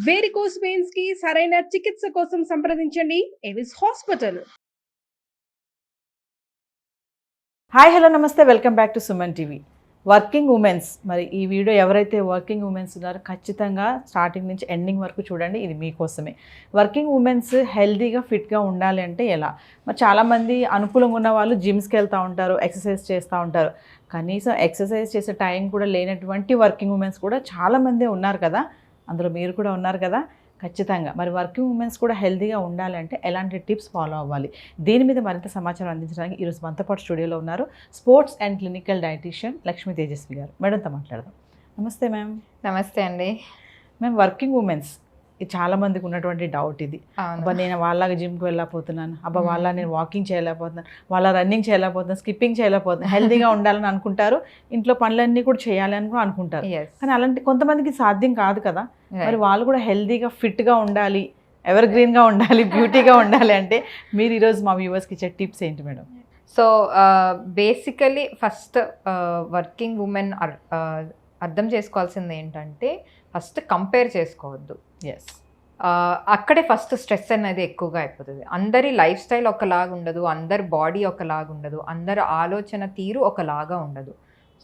Varicose veins కి సరైన చికిత్స కోసం సంప్రదించండి ఎవిస్ హాస్పిటల్. హాయ్ హలో నమస్తే, welcome back to Suman TV. Working women's, మరి ఈ వీడియో ఎవరైతే వర్కింగ్ ఉమెన్స్ ఉన్నారో ఖచ్చితంగా స్టార్టింగ్ నుంచి ఎండింగ్ వరకు చూడండి, ఇది మీకోసమే. వర్కింగ్ ఉమెన్స్ హెల్తీగా ఫిట్గా ఉండాలి అంటే ఎలా? మరి చాలామంది అనుకూలంగా ఉన్న వాళ్ళు జిమ్స్కి వెళ్తూ ఉంటారు, ఎక్సర్సైజ్ చేస్తూ ఉంటారు. కనీసం ఎక్సర్సైజ్ చేసే టైం కూడా లేనటువంటి వర్కింగ్ ఉమెన్స్ కూడా చాలామంది ఉన్నారు కదా, అందులో మీరు కూడా ఉన్నారు కదా. ఖచ్చితంగా మరి వర్కింగ్ ఉమెన్స్ కూడా హెల్తీగా ఉండాలి అంటే ఎలాంటి టిప్స్ ఫాలో అవ్వాలి, దీని మీద మరింత సమాచారం అందించడానికి ఈరోజు మనతో పాటు స్టూడియోలో ఉన్నారు sports and clinical dietitian Lakshmi Tejaswi గారు. మేడంతో మాట్లాడదాం. నమస్తే మ్యామ్. నమస్తే అండి. మ్యామ్, వర్కింగ్ ఉమెన్స్ ఇది చాలామందికి ఉన్నటువంటి డౌట్. ఇది అబ్బా నేను వాళ్ళగా జిమ్కి వెళ్ళకపోతున్నాను, అబ్బా వాళ్ళ నేను వాకింగ్ చేయలేకపోతున్నాను, వాళ్ళ రన్నింగ్ చేయలేకపోతున్నాను, స్కిప్పింగ్ చేయలేకపోతున్నాను, హెల్తీగా ఉండాలని అనుకుంటారు, ఇంట్లో పనులన్నీ కూడా చేయాలి అని కూడా అనుకుంటారు. కానీ అలాంటి కొంతమందికి సాధ్యం కాదు కదా. మరి వాళ్ళు కూడా హెల్తీగా ఫిట్గా ఉండాలి, ఎవర్ గ్రీన్గా ఉండాలి, బ్యూటీగా ఉండాలి అంటే మీరు ఈరోజు మా వ్యూవర్స్కి ఇచ్చే టిప్స్ ఏంటి madam? So basically first working women అర్థం చేసుకోవాల్సింది ఏంటంటే ఫస్ట్ కంపేర్ చేసుకోవద్దు. ఎస్, అక్కడే ఫస్ట్ స్ట్రెస్ అనేది ఎక్కువగా అయిపోతుంది. అందరి లైఫ్ స్టైల్ ఒకలాగా ఉండదు, అందరి బాడీ ఒకలాగా ఉండదు, అందరి ఆలోచన తీరు ఒకలాగా ఉండదు.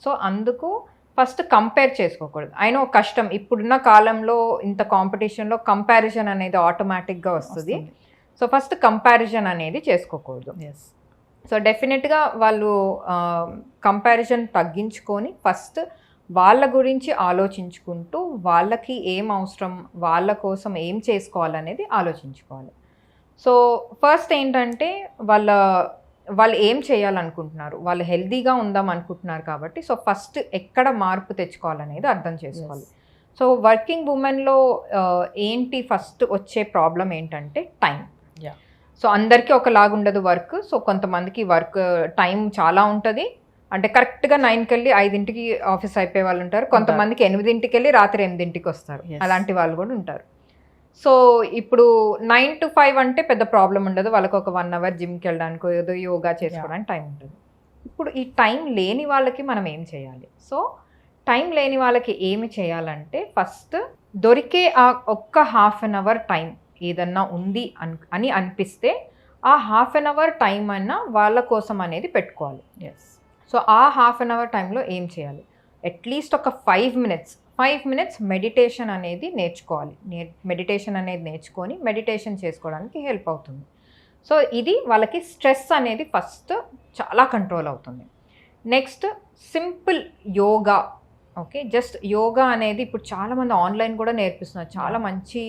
సో అందుకు ఫస్ట్ కంపేర్ చేసుకోకూడదు. అయినా ఒక కష్టం, ఇప్పుడున్న కాలంలో ఇంత కాంపిటీషన్లో కంపారిజన్ అనేది ఆటోమేటిక్గా వస్తుంది. సో ఫస్ట్ కంపారిజన్ అనేది చేసుకోకూడదు. ఎస్. సో డెఫినెట్గా వాళ్ళు కంపారిజన్ తగ్గించుకొని ఫస్ట్ వాళ్ళ గురించి ఆలోచించుకుంటూ వాళ్ళకి ఏం అవసరం, వాళ్ళ కోసం ఏం చేసుకోవాలనేది ఆలోచించుకోవాలి. సో ఫస్ట్ ఏంటంటే వాళ్ళు ఏం చేయాలనుకుంటున్నారు, వాళ్ళు హెల్తీగా ఉందాం అనుకుంటున్నారు కాబట్టి సో ఫస్ట్ ఎక్కడ మార్పు తెచ్చుకోవాలనేది అర్థం చేసుకోవాలి. సో వర్కింగ్ ఉమెన్లో ఏంటి ఫస్ట్ వచ్చే ప్రాబ్లం ఏంటంటే టైం. సో అందరికీ ఒకలాగా ఉండదు వర్క్. సో కొంతమందికి వర్క్ టైం చాలా ఉంటుంది, అంటే కరెక్ట్గా 9కి వెళ్ళి 5ంటికి ఆఫీస్ అయిపోయే వాళ్ళు ఉంటారు, కొంతమందికి 8ంటికి వెళ్ళి రాత్రి 8ంటికి వస్తారు, అలాంటి వాళ్ళు కూడా ఉంటారు. సో ఇప్పుడు 9 to 5 అంటే పెద్ద ప్రాబ్లం ఉండదు, వాళ్ళకి ఒక 1 hour జిమ్కి వెళ్ళడానికి ఏదో యోగా చేసుకోవడానికి టైం ఉంటుంది. ఇప్పుడు ఈ టైం లేని వాళ్ళకి మనం ఏం చేయాలి? సో టైం లేని వాళ్ళకి ఏమి చేయాలంటే ఫస్ట్ దొరికే ఆ ఒక్క ½ an hour టైం ఏదన్నా ఉంది అని అనిపిస్తే ఆ ½ an hour టైం అన్నా వాళ్ళ కోసం అనేది పెట్టుకోవాలి. ఎస్. సో ఆ ½ an hour టైంలో ఏం చేయాలి? అట్లీస్ట్ ఒక 5 minutes మెడిటేషన్ అనేది నేర్చుకోవాలి. మెడిటేషన్ అనేది నేర్చుకొని మెడిటేషన్ చేసుకోవడానికి హెల్ప్ అవుతుంది. సో ఇది వాళ్ళకి స్ట్రెస్ అనేది ఫస్ట్ చాలా కంట్రోల్ అవుతుంది. Next simple yoga. Okay, just yoga అనేది ఇప్పుడు చాలామంది ఆన్లైన్ కూడా నేర్పిస్తున్నారు, చాలా మంచి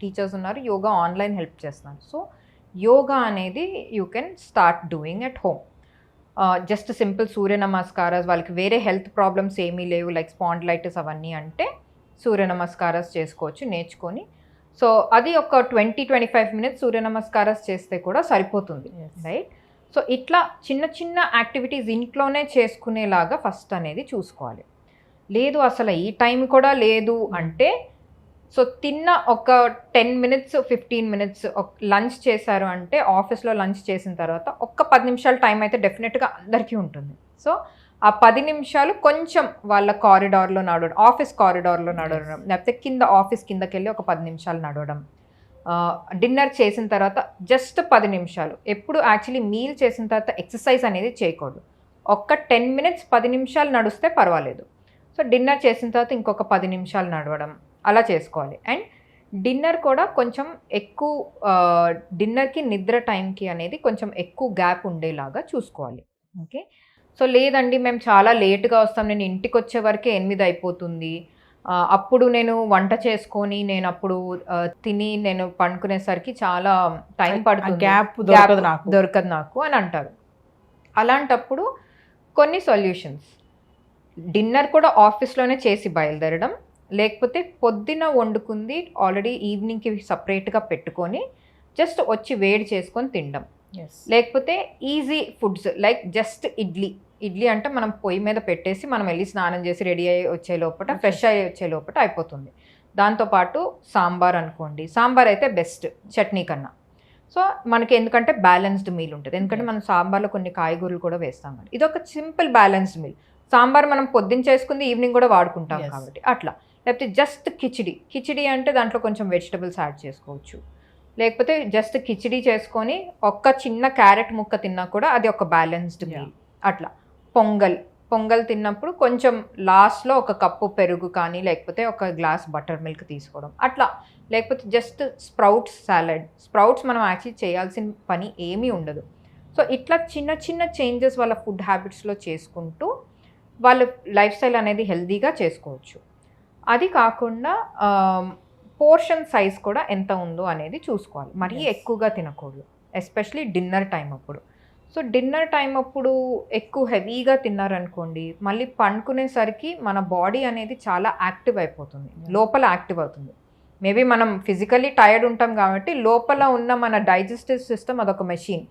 టీచర్స్ ఉన్నారు, యోగా ఆన్లైన్ హెల్ప్ చేస్తున్నారు. సో యోగా అనేది you can start doing at home. Just simple Surya namaskaras, వాళ్ళకి వేరే హెల్త్ ప్రాబ్లమ్స్ ఏమీ లేవు లైక్ స్పాండిలైటిస్ అవన్నీ అంటే సూర్య నమస్కారాస్ చేసుకోవచ్చు నేర్చుకొని. సో అది ఒక 20-25 minutes సూర్య నమస్కారాస్ చేస్తే కూడా సరిపోతుంది, రైట్? సో ఇట్లా చిన్న చిన్న యాక్టివిటీస్ ఇంట్లోనే చేసుకునేలాగా ఫస్ట్ అనేది చూసుకోవాలి. లేదు అసలు ఈ టైం కూడా లేదు అంటే సో తిన్న ఒక 10 minutes 15 minutes లంచ్ చేశారు అంటే ఆఫీస్లో లంచ్ చేసిన తర్వాత ఒక్క 10 నిమిషాల టైం అయితే డెఫినెట్గా అందరికీ ఉంటుంది. సో ఆ 10 నిమిషాలు కొంచెం వాళ్ళ కారిడార్లో నడవడం, ఆఫీస్ కారిడార్లో నడవడం, లేకపోతే కింద ఆఫీస్ కిందకి వెళ్ళి ఒక 10 నిమిషాలు నడవడం, డిన్నర్ చేసిన తర్వాత జస్ట్ 10 నిమిషాలు. ఎప్పుడు యాక్చువల్లీ మీల్ చేసిన తర్వాత ఎక్సర్సైజ్ అనేది చేయకూడదు. ఒక్క 10 minutes 10 నిమిషాలు నడిస్తే పర్వాలేదు. సో డిన్నర్ చేసిన తర్వాత ఇంకొక 10 నిమిషాలు నడవడం అలా చేసుకోవాలి. అండ్ డిన్నర్ కూడా కొంచెం ఎక్కువ, డిన్నర్కి నిద్ర టైంకి అనేది కొంచెం ఎక్కువ గ్యాప్ ఉండేలాగా చూసుకోవాలి. ఓకే, సో లేదండి మేము చాలా లేట్గా వస్తాం, నేను ఇంటికి వచ్చే వరకే 8 అయిపోతుంది, అప్పుడు నేను వంట చేసుకొని నేను అప్పుడు తిని నేను పండుకునేసరికి చాలా టైం పడుతుంది, గ్యాప్ దొరకదు నాకు అని అంటారు. అలాంటప్పుడు కొన్ని సొల్యూషన్స్, డిన్నర్ కూడా ఆఫీస్లోనే చేసి బయలుదేరడం, లేకపోతే పొద్దున వండుకుంది ఆల్రెడీ ఈవినింగ్కి సపరేట్గా పెట్టుకొని జస్ట్ వచ్చి వేడి చేసుకొని తినడం. లేకపోతే easy foods like just idli అంటే మనం పొయ్యి మీద పెట్టేసి మనం వెళ్ళి స్నానం చేసి రెడీ అయ్యి వచ్చే లోపల ఫ్రెష్ అయ్యి వచ్చే లోపల అయిపోతుంది. దాంతోపాటు సాంబార్ అనుకోండి, సాంబార్ అయితే బెస్ట్ చట్నీ కన్నా. సో మనకి ఎందుకంటే బ్యాలెన్స్డ్ మీల్ ఉంటుంది, ఎందుకంటే మనం సాంబార్లో కొన్ని కాయగూరలు కూడా వేస్తాం కాబట్టి ఇది ఒక సింపుల్ బ్యాలెన్స్డ్ మీల్. సాంబార్ మనం పొద్దున్న చేసుకుంది ఈవినింగ్ కూడా వాడుకుంటాం కాబట్టి అట్లా. లేకపోతే జస్ట్ కిచిడి అంటే దాంట్లో కొంచెం వెజిటబుల్స్ యాడ్ చేసుకోవచ్చు. లేకపోతే జస్ట్ కిచిడి చేసుకొని ఒక్క చిన్న క్యారెట్ ముక్క తిన్నా కూడా అది ఒక బ్యాలెన్స్డ్ మీల్. అట్లా పొంగల్ తిన్నప్పుడు కొంచెం లాస్ట్లో ఒక కప్పు పెరుగు కానీ లేకపోతే ఒక గ్లాస్ బటర్ మిల్క్ తీసుకోవడం అట్లా. లేకపోతే జస్ట్ స్ప్రౌట్స్ మనం యాక్చువల్లీ చేయాల్సిన పని ఏమీ ఉండదు. సో ఇట్లా చిన్న చిన్న చేంజెస్ వాళ్ళ ఫుడ్ హ్యాబిట్స్లో చేసుకుంటూ వాళ్ళ లైఫ్ స్టైల్ అనేది హెల్దీగా చేసుకోవచ్చు. అది కాకుండా పోర్షన్ సైజ్ కూడా ఎంత ఉందో అనేది చూసుకోవాలి. మరీ ఎక్కువగా తినకూడదు, ఎస్పెషలీ డిన్నర్ టైం అప్పుడు. సో డిన్నర్ టైం అప్పుడు ఎక్కువ హెవీగా తిన్నారనుకోండి, మళ్ళీ పండుకునేసరికి మన బాడీ అనేది చాలా యాక్టివ్ అయిపోతుంది, లోపల యాక్టివ్ అవుతుంది. మేబీ మనం ఫిజికల్లీ టైర్డ్ ఉంటాం కాబట్టి లోపల ఉన్న మన డైజెస్టివ్ సిస్టమ్ అదొక మెషిన్,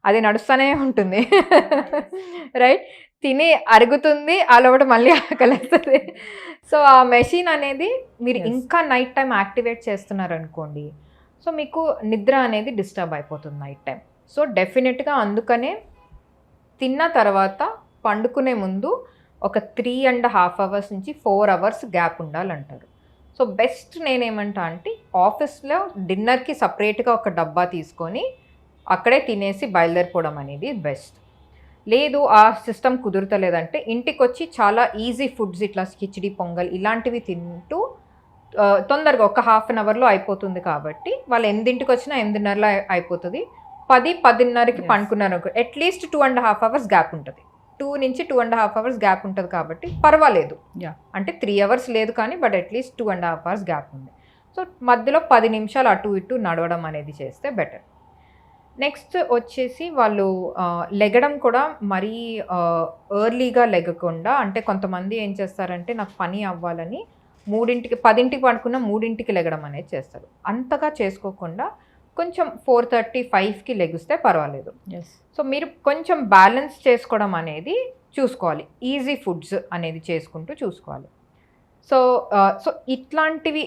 అది నడుస్తూనే ఉంటుంది. రైట్, తిని అరుగుతుంది, అలవాటు మళ్ళీ ఆకలిస్తుంది. సో ఆ మెషిన్ అనేది మీరు ఇంకా నైట్ టైం యాక్టివేట్ చేస్తున్నారనుకోండి, సో మీకు నిద్ర అనేది డిస్టర్బ్ అయిపోతుంది నైట్ టైం. సో డెఫినెట్గా అందుకనే తిన్న తర్వాత పండుకునే ముందు ఒక 3.5 hours నుంచి 4 hours గ్యాప్ ఉండాలంటారు. సో బెస్ట్ నేనేమంటా అంటే ఆఫీస్లో డిన్నర్కి సపరేట్గా ఒక డబ్బా తీసుకొని అక్కడే తినేసి బయలుదేరిపోవడం అనేది బెస్ట్. లేదు ఆ సిస్టమ్ కుదురుతలేదంటే ఇంటికి వచ్చి చాలా ఈజీ ఫుడ్స్ ఇట్లా కిచిడి, పొంగల్ ఇలాంటివి తింటూ తొందరగా ఒక 1/2 hourలో అయిపోతుంది. కాబట్టి వాళ్ళు 8ంటికి వచ్చినా 8:30లో అయిపోతుంది. 10-10:30కి పండుకున్నారు అట్లీస్ట్ 2.5 hours గ్యాప్ ఉంటుంది. 2 నుంచి 2.5 hours గ్యాప్ ఉంటుంది కాబట్టి పర్వాలేదు. అంటే 3 hours లేదు కానీ బట్ అట్లీస్ట్ 2.5 hours గ్యాప్ ఉంది. సో మధ్యలో 10 నిమిషాలు అటు ఇటు నడవడం అనేది చేస్తే బెటర్. నెక్స్ట్ వచ్చేసి వాళ్ళు లెగడం కూడా మరీ ఎర్లీగా లెగకుండా, అంటే కొంతమంది ఏం చేస్తారంటే నాకు పని అవ్వాలని 10ంటికి పడుకున్న 3ంటికి లెగడం అనేది చేస్తారు. అంతగా చేసుకోకుండా కొంచెం 4:30-5కి లెగిస్తే పర్వాలేదు. సో మీరు కొంచెం బ్యాలెన్స్ చేసుకోవడం అనేది చూసుకోవాలి, ఈజీ ఫుడ్స్ అనేది చేసుకుంటూ చూసుకోవాలి. సో ఇట్లాంటివి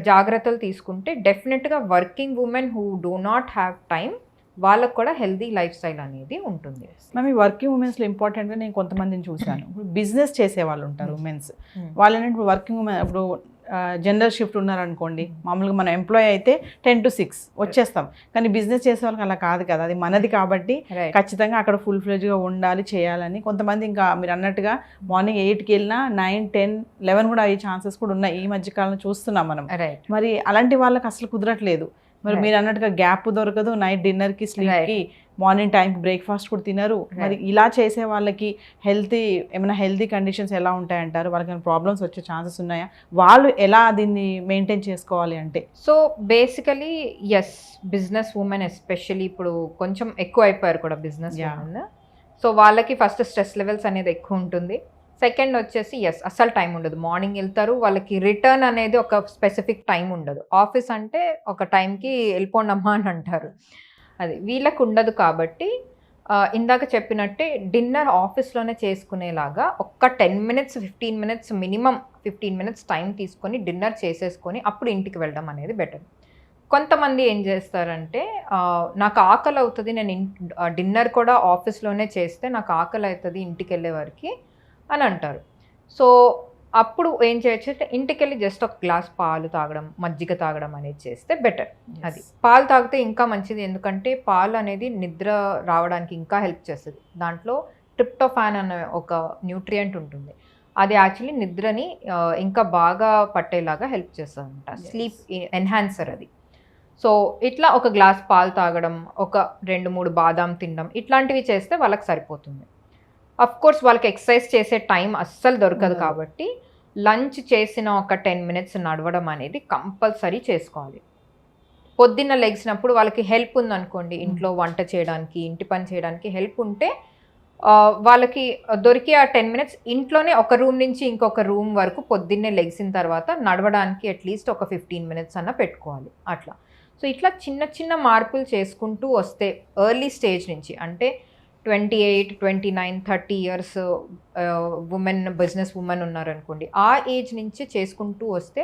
జాగ్రత్తలు తీసుకుంటే డెఫినెట్గా working women who do not have time వాళ్ళకు కూడా హెల్దీ లైఫ్ స్టైల్ అనేది ఉంటుంది. మేము ఈ వర్కింగ్ ఉమెన్స్లో ఇంపార్టెంట్గా నేను కొంతమందిని చూశాను. ఇప్పుడు బిజినెస్ చేసే వాళ్ళు ఉంటారు ఉమెన్స్, వాళ్ళు ఏంటంటే ఇప్పుడు వర్కింగ్ ఉమెన్ ఇప్పుడు జనరల్ షిఫ్ట్ ఉన్నారనుకోండి, మామూలుగా మనం ఎంప్లాయీ అయితే 10 to 6 వచ్చేస్తాం. కానీ బిజినెస్ చేసే వాళ్ళకి అలా కాదు కదా, అది మనది కాబట్టి ఖచ్చితంగా అక్కడ ఫుల్ ఫ్లెడ్జ్గా ఉండాలి, చేయాలని. కొంతమంది ఇంకా మీరు అన్నట్టుగా మార్నింగ్ 8కి వెళ్ళినా 9, 10, 11 కూడా అయ్యే ఛాన్సెస్ కూడా ఉన్నాయి ఈ మధ్యకాలంలో చూస్తున్నాం మనం. మరి అలాంటి వాళ్ళకి అసలు కుదరట్లేదు. మరి మీరు అన్నట్టుగా గ్యాప్ దొరకదు, నైట్ డిన్నర్కి, స్లీప్కి, మార్నింగ్ టైంకి బ్రేక్ఫాస్ట్ కూడా తినరు. మరి ఇలా చేసే వాళ్ళకి ఏమైనా హెల్తీ కండిషన్స్ ఎలా ఉంటాయంటారు? వాళ్ళకి ప్రాబ్లమ్స్ వచ్చే ఛాన్సెస్ ఉన్నాయా? వాళ్ళు ఎలా దీన్ని మెయింటైన్ చేసుకోవాలి అంటే? So basically yes, business women especially ఇప్పుడు కొంచెం ఎక్కువ అయిపోయారు కూడా బిజినెస్ ఉమెన్. సో వాళ్ళకి ఫస్ట్ స్ట్రెస్ లెవెల్స్ అనేది ఎక్కువ ఉంటుంది. సెకండ్ వచ్చేసి ఎస్, అస్సలు టైం ఉండదు. మార్నింగ్ వెళ్తారు, వాళ్ళకి రిటర్న్ అనేది ఒక స్పెసిఫిక్ టైం ఉండదు. ఆఫీస్ అంటే ఒక టైంకి వెళ్ళిపోండమ్మా అని అంటారు, అది వీళ్ళకు ఉండదు. కాబట్టి ఇందాక చెప్పినట్టే డిన్నర్ ఆఫీస్లోనే చేసుకునేలాగా ఒక్క 10 minutes 15 minutes minimum 15 minutes time తీసుకొని డిన్నర్ చేసేసుకొని అప్పుడు ఇంటికి వెళ్ళడం అనేది బెటర్. కొంతమంది ఏం చేస్తారంటే నాకు ఆకలి అవుతుంది, నేను డిన్నర్ కూడా ఆఫీస్లోనే చేస్తే నాకు ఆకలి అవుతుంది ఇంటికి వెళ్ళే వరకు అని అంటారు. సో అప్పుడు ఏం చేయొచ్చు అంటే ఇంటికి వెళ్ళి జస్ట్ ఒక గ్లాస్ పాలు తాగడం, మజ్జిగ తాగడం అనేది చేస్తే బెటర్. అది పాలు తాగితే ఇంకా మంచిది, ఎందుకంటే పాలు అనేది నిద్ర రావడానికి ఇంకా హెల్ప్ చేస్తుంది. దాంట్లో ట్రిప్టోఫాన్ అనే ఒక న్యూట్రియంట్ ఉంటుంది, అది యాక్చువల్లీ నిద్రని ఇంకా బాగా పట్టేలాగా హెల్ప్ చేస్తుంది అనమాట, స్లీప్ ఎన్హాన్సర్ అది. సో ఇట్లా ఒక గ్లాస్ పాలు తాగడం, ఒక 2-3 బాదాం తినడం, ఇట్లాంటివి చేస్తే వాళ్ళకి సరిపోతుంది. అఫ్ కోర్స్ వాళ్ళకి ఎక్సర్సైజ్ చేసే టైం అస్సలు దొరకదు కాబట్టి లంచ్ చేసిన ఒక 10 minutes నడవడం అనేది కంపల్సరీ చేసుకోవాలి. పొద్దున్న లెగిసినప్పుడు వాళ్ళకి హెల్ప్ ఉందనుకోండి, ఇంట్లో వంట చేయడానికి, ఇంటి పని చేయడానికి హెల్ప్ ఉంటే వాళ్ళకి దొరికి ఆ 10 minutes ఇంట్లోనే ఒక రూమ్ నుంచి ఇంకొక రూమ్ వరకు పొద్దున్నే లెగిసిన తర్వాత నడవడానికి అట్లీస్ట్ ఒక 15 minutes అన్న పెట్టుకోవాలి అట్లా. సో ఇట్లా చిన్న చిన్న మార్పులు చేసుకుంటూ వస్తే ఎర్లీ స్టేజ్ నుంచి, అంటే 28, 29, 30 years ఉమెన్, బిజినెస్ ఉమెన్ ఉన్నారనుకోండి, ఆ ఏజ్ నుంచి చేసుకుంటూ వస్తే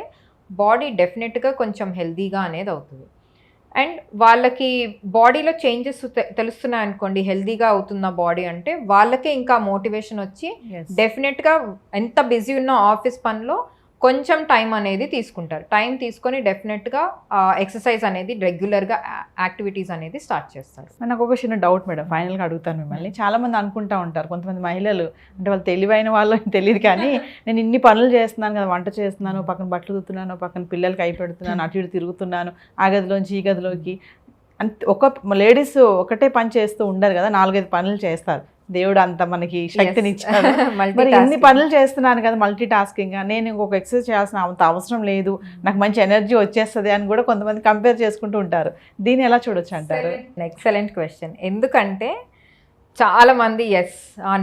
బాడీ డెఫినెట్గా కొంచెం హెల్దీగా అనేది అవుతుంది. అండ్ వాళ్ళకి బాడీలో చేంజెస్ తెలుస్తున్నాయి అనుకోండి, హెల్దీగా అవుతున్న బాడీ అంటే వాళ్ళకే ఇంకా మోటివేషన్ వచ్చి డెఫినెట్గా ఎంత బిజీ ఉన్న ఆఫీస్ పనిలో కొంచెం టైం అనేది తీసుకుంటారు. టైం తీసుకొని డెఫినెట్గా ఎక్సర్సైజ్ అనేది రెగ్యులర్గా యాక్టివిటీస్ అనేది స్టార్ట్ చేస్తారు. నాకు ఒక చిన్న డౌట్ మేడం, ఫైనల్గా అడుగుతాను మిమ్మల్ని. చాలామంది అనుకుంటా ఉంటారు, కొంతమంది మహిళలు అంటే వాళ్ళు తెలివైన వాళ్ళు తెలియదు కానీ నేను ఇన్ని పనులు చేస్తున్నాను కదా, వంట చేస్తున్నాను, పక్కన బట్టలు తుతున్నాను, పక్కన పిల్లలకి అయి పెడుతున్నాను, అటు ఇటు తిరుగుతున్నాను, ఆ గదిలోంచి ఈ గదిలోకి, అంత ఒక లేడీస్ ఒకటే పని చేస్తూ ఉండరు కదా, 4-5 పనులు చేస్తారు. దేవుడు అంత మనకి శక్తిని ఇచ్చాడు. మరి ఇన్ని పనులు చేస్తున్నాను కదా, మల్టీ టాస్కింగ్, నేను ఇంకొక ఎక్సర్సైజ్ చేయాల్సిన అంత అవసరం లేదు, నాకు మంచి ఎనర్జీ వచ్చేస్తుంది అని కూడా కొంతమంది కంపేర్ చేసుకుంటూ ఉంటారు. దీన్ని ఎలా చూడొచ్చు అంటారు? Excellent question. ఎందుకంటే చాలా మంది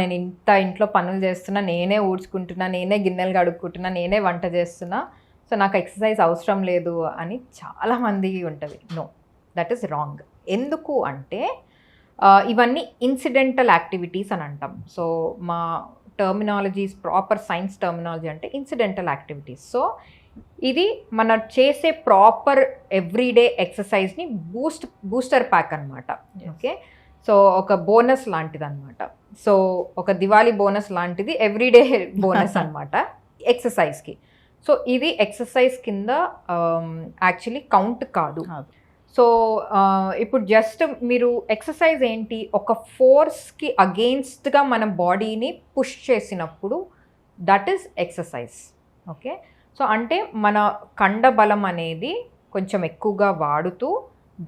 నేను ఇంట్లో పనులు చేస్తున్నా, నేనే ఊడ్చుకుంటున్నా, నేనే గిన్నెలు కడుక్కుంటున్నా, నేనే వంట చేస్తున్నా, సో నాకు ఎక్సర్సైజ్ అవసరం లేదు అని చాలా మందికి ఉంటుంది. No, that is wrong. ఎందుకు అంటే ఇవన్నీ ఇన్సిడెంటల్ యాక్టివిటీస్ అని అంటాం. సో మా టర్మినాలజీస్, ప్రాపర్ సైన్స్ టర్మినాలజీ అంటే ఇన్సిడెంటల్ యాక్టివిటీస్. సో ఇది మన చేసే ప్రాపర్ ఎవ్రీడే ఎక్సర్సైజ్ని బూస్టర్ ప్యాక్ అనమాట. ఓకే, సో ఒక బోనస్ లాంటిది అనమాట. సో ఒక దివాళీ బోనస్ లాంటిది ఎవ్రీడే బోనస్ అనమాట ఎక్సర్సైజ్కి. సో ఇది ఎక్సర్సైజ్ కింద యాక్చువల్లీ కౌంట్ కాదు. సో ఇప్పుడు జస్ట్ మీరు ఎక్సర్సైజ్ ఏంటి, ఒక ఫోర్స్కి అగెయిన్స్ట్గా మన బాడీని పుష్ చేసినప్పుడు that is exercise. Okay, so అంటే మన కండబలం అనేది కొంచెం ఎక్కువగా వాడుతూ,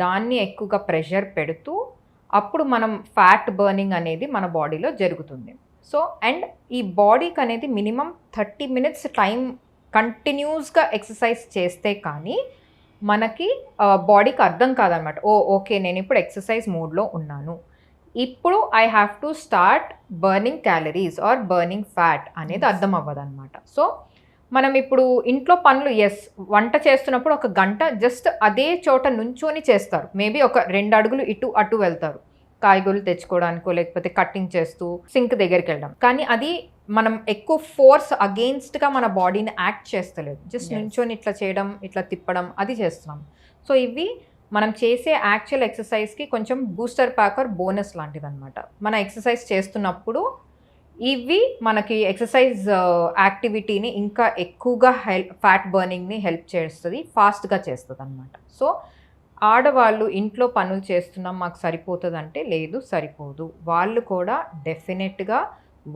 దాన్ని ఎక్కువగా ప్రెషర్ పెడుతూ, అప్పుడు మనం ఫ్యాట్ బర్నింగ్ అనేది మన బాడీలో జరుగుతుంది. సో అండ్ ఈ బాడీకి అనేది మినిమం 30 minutes టైం కంటిన్యూస్గా ఎక్సర్సైజ్ చేస్తే కానీ మనకి బాడీకి అర్థం కాదనమాట. ఓకే, నేను ఇప్పుడు ఎక్సర్సైజ్ మోడ్లో ఉన్నాను, ఇప్పుడు I have to start burning calories or burning fat అనేది అర్థం అవ్వదు అనమాట. సో మనం ఇప్పుడు ఇంట్లో పనులు వంట చేస్తున్నప్పుడు 1 గంట జస్ట్ అదే చోట నుంచొని చేస్తారు. మేబీ ఒక 2 అడుగులు ఇటు అటు వెళ్తారు, కాయగూరలు తెచ్చుకోవడానికో లేకపోతే కట్టింగ్ చేస్తూ సింక్ దగ్గరికి వెళ్ళడం. కానీ అది మనం ఎక్కువ ఫోర్స్ అగెయిన్స్ట్గా మన బాడీని యాక్ట్ చేస్తలేదు, జస్ట్ నుంచొని ఇట్లా చేయడం, ఇట్లా తిప్పడం అది చేస్తున్నాం. సో ఇవి మనం చేసే యాక్చువల్ ఎక్సర్సైజ్కి కొంచెం బూస్టర్ ప్యాక్ ఆర్ బోనస్ లాంటిది అనమాట. మన ఎక్సర్సైజ్ చేస్తున్నప్పుడు ఇవి మనకి ఎక్సర్సైజ్ యాక్టివిటీని ఇంకా ఎక్కువగా ఫ్యాట్ బర్నింగ్ని హెల్ప్ చేస్తుంది, ఫాస్ట్గా చేస్తుంది అనమాట. సో ఆడవాళ్ళు ఇంట్లో పనులు చేస్తున్నాం మాకు సరిపోతుందంటే లేదు, సరిపోదు. వాళ్ళు కూడా డెఫినెట్గా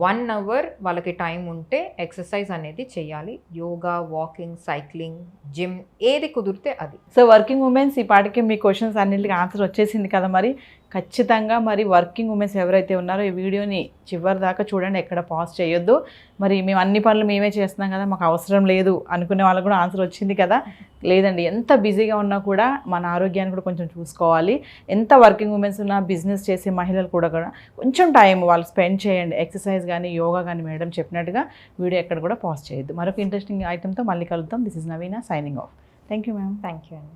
1 hour వాళ్ళకి టైం ఉంటే ఎక్సర్సైజ్ అనేది చేయాలి. యోగా, వాకింగ్, సైక్లింగ్, జిమ్, ఏది కుదిరితే అది. సో వర్కింగ్ ఉమెన్స్ ఈ పాటికి మీ క్వశ్చన్స్ అన్నింటికి ఆన్సర్ వచ్చేసింది కదా. మరి ఖచ్చితంగా మరి వర్కింగ్ ఉమెన్స్ ఎవరైతే ఉన్నారో ఈ వీడియోని చివరి దాకా చూడండి, ఎక్కడ పాజ్ చేయొద్దు. మరి మేము అన్ని పనులు మేమే చేస్తున్నాం కదా, మాకు అవసరం లేదు అనుకునే వాళ్ళకు కూడా ఆన్సర్ వచ్చింది కదా. లేదండి, ఎంత బిజీగా ఉన్నా కూడా మన ఆరోగ్యాన్ని కూడా కొంచెం చూసుకోవాలి. ఎంత వర్కింగ్ ఉమెన్స్ ఉన్నా, బిజినెస్ చేసే మహిళలు కూడా కొంచెం టైం వాళ్ళు స్పెండ్ చేయండి. ఎక్సర్సైజ్ కానీ యోగా కానీ మేడం చెప్పినట్టుగా వీడియో ఎక్కడ కూడా పాజ్ చేయొద్దు. మరొక ఇంట్రెస్టింగ్ ఐటెంతో మళ్ళీ కలుద్దాం. This is Naveena signing off. Thank you ma'am. Thank you అండి.